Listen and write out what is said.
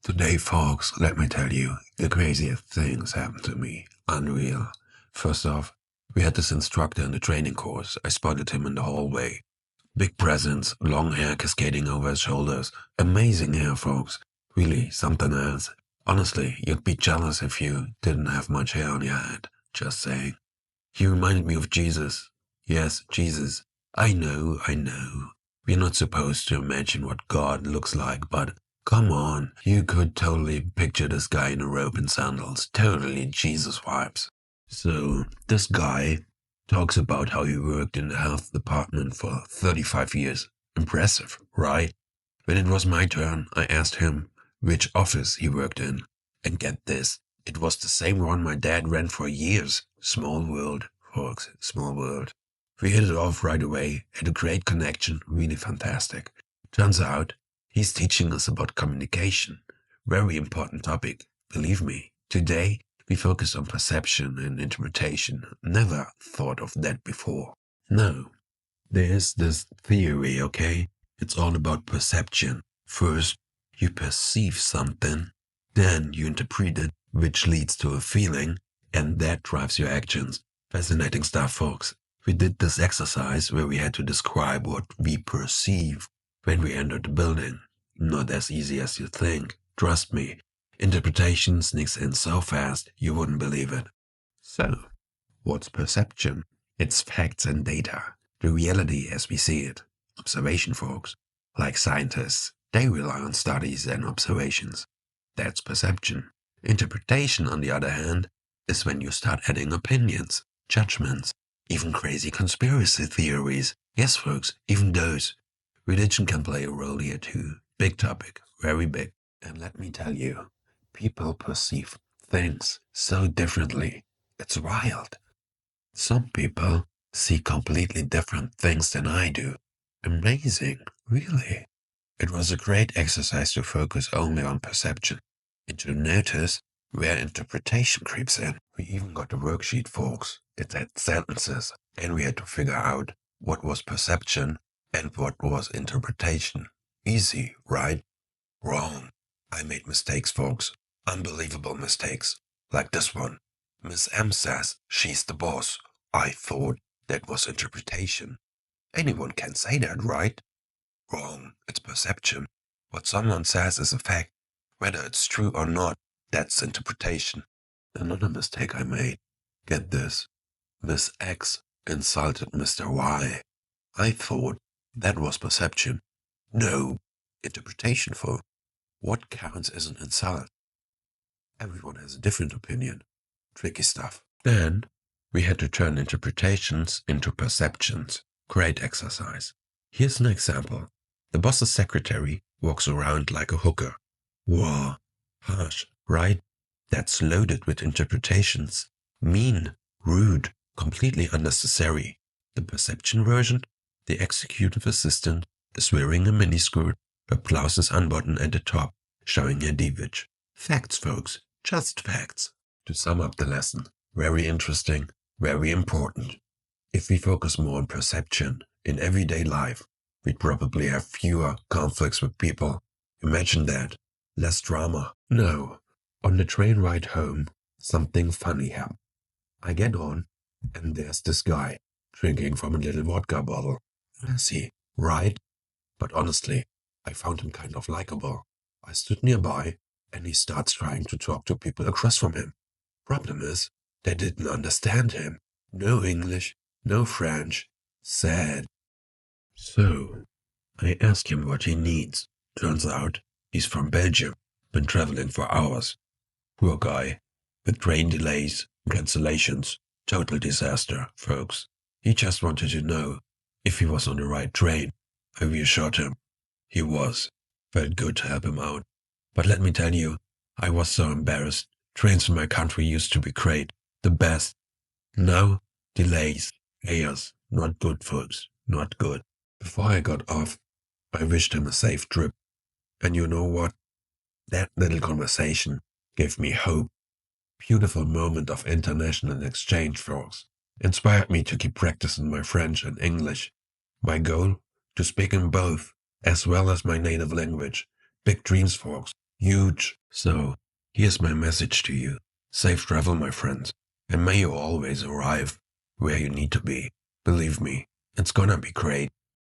Today, folks, let me tell you, the craziest things happened to me. Unreal. First off, we had this instructor in the training course. I spotted him in the hallway. Big presence, long hair cascading over his shoulders. Amazing hair, folks. Really, something else. Honestly, you'd be jealous if you didn't have much hair on your head. Just saying. He reminded me of Jesus. Yes, Jesus. I know. We're not supposed to imagine what God looks like, but come on, you could totally picture this guy in a robe and sandals. Totally Jesus vibes. So, this guy talks about how he worked in the health department for 35 years. Impressive, right? When it was my turn, I asked him which office he worked in. And get this, it was the same one my dad ran for years. Small world, folks, small world. We hit it off right away, had a great connection, really fantastic. Turns out, he's teaching us about communication. Very important topic, believe me. Today, we focus on perception and interpretation. Never thought of that before. No, there's this theory, okay? It's all about perception. First, you perceive something, then you interpret it, which leads to a feeling, and that drives your actions. Fascinating stuff, folks. We did this exercise where we had to describe what we perceive when we entered the building. Not as easy as you think. Trust me, interpretation sneaks in so fast you wouldn't believe it. So, what's perception? It's facts and data. The reality as we see it. Observation, folks. Like scientists, they rely on studies and observations. That's perception. Interpretation, on the other hand, is when you start adding opinions, judgments, even crazy conspiracy theories. Yes, folks, even those. Religion can play a role here too. Big topic, very big. And let me tell you, people perceive things so differently. It's wild. Some people see completely different things than I do. Amazing, really. It was a great exercise to focus only on perception and to notice where interpretation creeps in. We even got a worksheet, folks. It had sentences, and we had to figure out what was perception and what was interpretation. Easy, right? Wrong. I made mistakes, folks. Unbelievable mistakes. Like this one. Miss M says she's the boss. I thought that was interpretation. Anyone can say that, right? Wrong. It's perception. What someone says is a fact. Whether it's true or not, that's interpretation. Another mistake I made. Get this. Miss X insulted Mr. Y. I thought that was perception. No. Interpretation, for what counts as an insult? Everyone has a different opinion. Tricky stuff. Then, we had to turn interpretations into perceptions. Great exercise. Here's an example. The boss's secretary walks around like a hooker. Wow, harsh, right? That's loaded with interpretations. Mean, rude, completely unnecessary. The perception version? The executive assistant is wearing a miniskirt, her blouse is unbuttoned at the top, showing her cleavage. Facts, folks, just facts. To sum up the lesson, very interesting, very important. If we focus more on perception in everyday life, we'd probably have fewer conflicts with people. Imagine that. Less drama. No. On the train ride home, something funny happened. I get on, and there's this guy, drinking from a little vodka bottle. Messy, right? But honestly, I found him kind of likable. I stood nearby, and he starts trying to talk to people across from him. Problem is, they didn't understand him. No English, no French. Sad. So, I asked him what he needs. Turns out, he's from Belgium, been traveling for hours. Poor guy. With train delays, cancellations, total disaster, folks. He just wanted to know if he was on the right train. I reassured him. He was. Felt good to help him out. But let me tell you, I was so embarrassed. Trains in my country used to be great. The best. Now, delays, chaos. Not good, folks. Not good. Before I got off, I wished him a safe trip. And you know what? That little conversation gave me hope. Beautiful moment of international exchange, folks. Inspired me to keep practicing my French and English. My goal? To speak in both, as well as my native language. Big dreams, folks. Huge. So, here's my message to you. Safe travel, my friends. And may you always arrive where you need to be. Believe me, it's gonna be great.